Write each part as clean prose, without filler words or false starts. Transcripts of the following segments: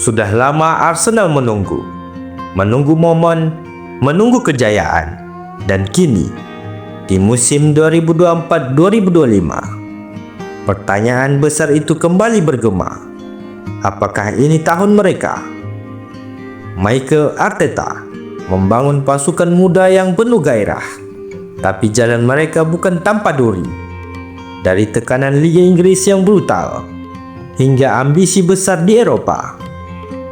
Sudah lama Arsenal menunggu momen, menunggu kejayaan. Dan kini, di musim 2024-2025, pertanyaan besar itu kembali bergema. Apakah ini tahun mereka? Mikel Arteta membangun pasukan muda yang penuh gairah, tapi jalan mereka bukan tanpa duri. Dari tekanan Liga Inggris yang brutal hingga ambisi besar di Eropa,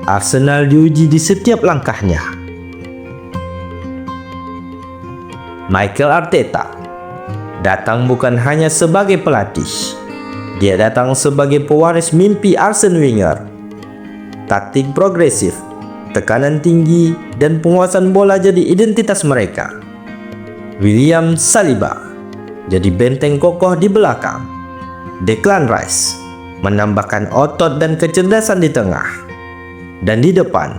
Arsenal diuji di setiap langkahnya. Mikel Arteta datang bukan hanya sebagai pelatih, dia datang sebagai pewaris mimpi Arsene Wenger. Taktik progresif, tekanan tinggi, dan penguasaan bola jadi identitas mereka. William Saliba jadi benteng kokoh di belakang. Declan Rice menambahkan otot dan kecerdasan di tengah. Dan di depan,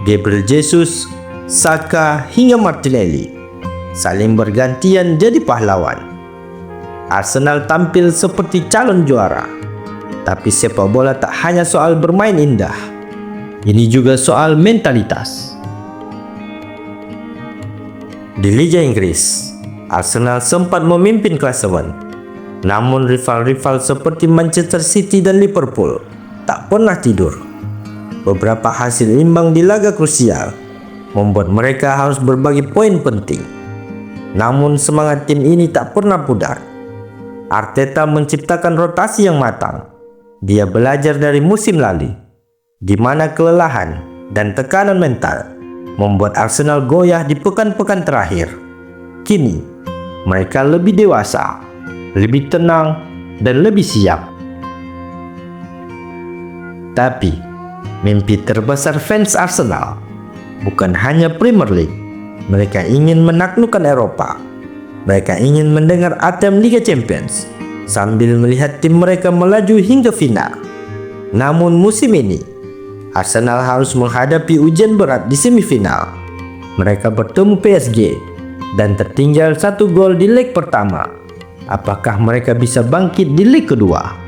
Gabriel Jesus, Saka, hingga Martinelli saling bergantian jadi pahlawan. Arsenal tampil seperti calon juara. Tapi sepak bola tak hanya soal bermain indah. Ini juga soal mentalitas. Di Liga Inggris, Arsenal sempat memimpin klasemen. Namun rival-rival seperti Manchester City dan Liverpool tak pernah tidur. Beberapa hasil imbang di laga krusial membuat mereka harus berbagi poin penting. Namun semangat tim ini tak pernah pudar. Arteta menciptakan rotasi yang matang. Dia belajar dari musim lalu, di mana kelelahan dan tekanan mental membuat Arsenal goyah di pekan-pekan terakhir. Kini, mereka lebih dewasa, lebih tenang, dan lebih siap. Tapi, mimpi terbesar fans Arsenal bukan hanya Premier League. Mereka ingin menaklukkan Eropa. Mereka ingin mendengar anthem Liga Champions sambil melihat tim mereka melaju hingga final. Namun musim ini, Arsenal harus menghadapi ujian berat di semifinal. Mereka bertemu PSG dan tertinggal 1 gol di leg pertama. Apakah mereka bisa bangkit di leg kedua?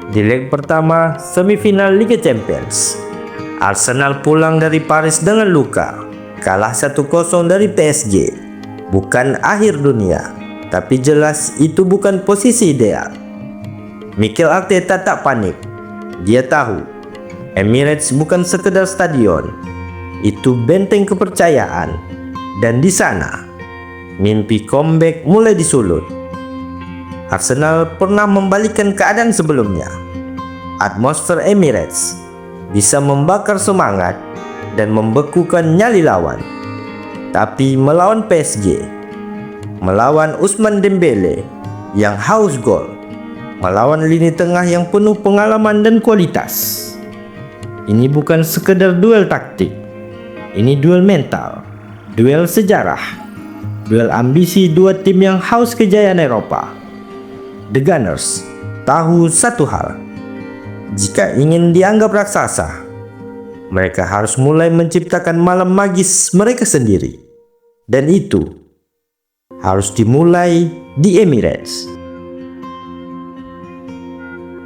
Di leg pertama semifinal Liga Champions, Arsenal pulang dari Paris dengan luka. Kalah 1-0 dari PSG. Bukan akhir dunia, tapi jelas itu bukan posisi ideal. Mikel Arteta tak panik. Dia tahu Emirates bukan sekedar stadion, itu benteng kepercayaan. Dan di sana, mimpi comeback mulai disulut. Arsenal pernah membalikkan keadaan sebelumnya. Atmosfer Emirates bisa membakar semangat dan membekukan nyali lawan. Tapi melawan PSG, melawan Ousmane Dembele yang haus gol, melawan lini tengah yang penuh pengalaman dan kualitas, ini bukan sekedar duel taktik. Ini duel mental, duel sejarah, duel ambisi dua tim yang haus kejayaan Eropa. The Gunners tahu satu hal. Jika ingin dianggap raksasa, mereka harus mulai menciptakan malam magis mereka sendiri. Dan itu harus dimulai di Emirates.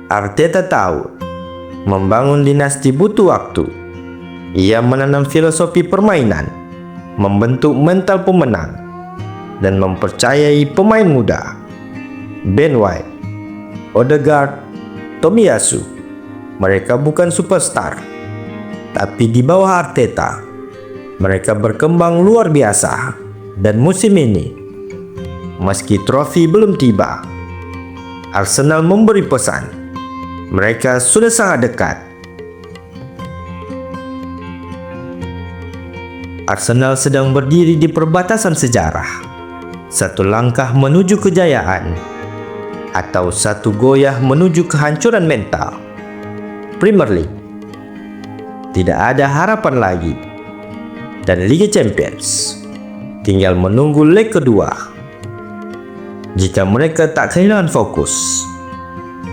Arteta tahu, membangun dinasti butuh waktu. Ia menanam filosofi permainan, membentuk mental pemenang, dan mempercayai pemain muda. Ben White, Odegaard, Tomiyasu, mereka bukan superstar, tapi di bawah Arteta, mereka berkembang luar biasa. Dan musim ini, meski trofi belum tiba, Arsenal memberi pesan, mereka sudah sangat dekat. Arsenal sedang berdiri di perbatasan sejarah, satu langkah menuju kejayaan, atau satu goyah menuju kehancuran mental. Premier League tidak ada harapan lagi, dan Liga Champions tinggal menunggu leg kedua. Jika mereka tak kehilangan fokus,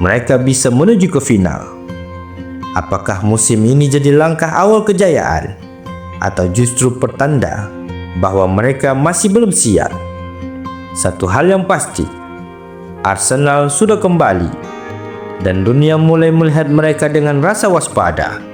mereka bisa menuju ke final. Apakah musim ini jadi langkah awal kejayaan, atau justru pertanda bahwa mereka masih belum siap? Satu hal yang pasti, Arsenal sudah kembali, dan dunia mulai melihat mereka dengan rasa waspada.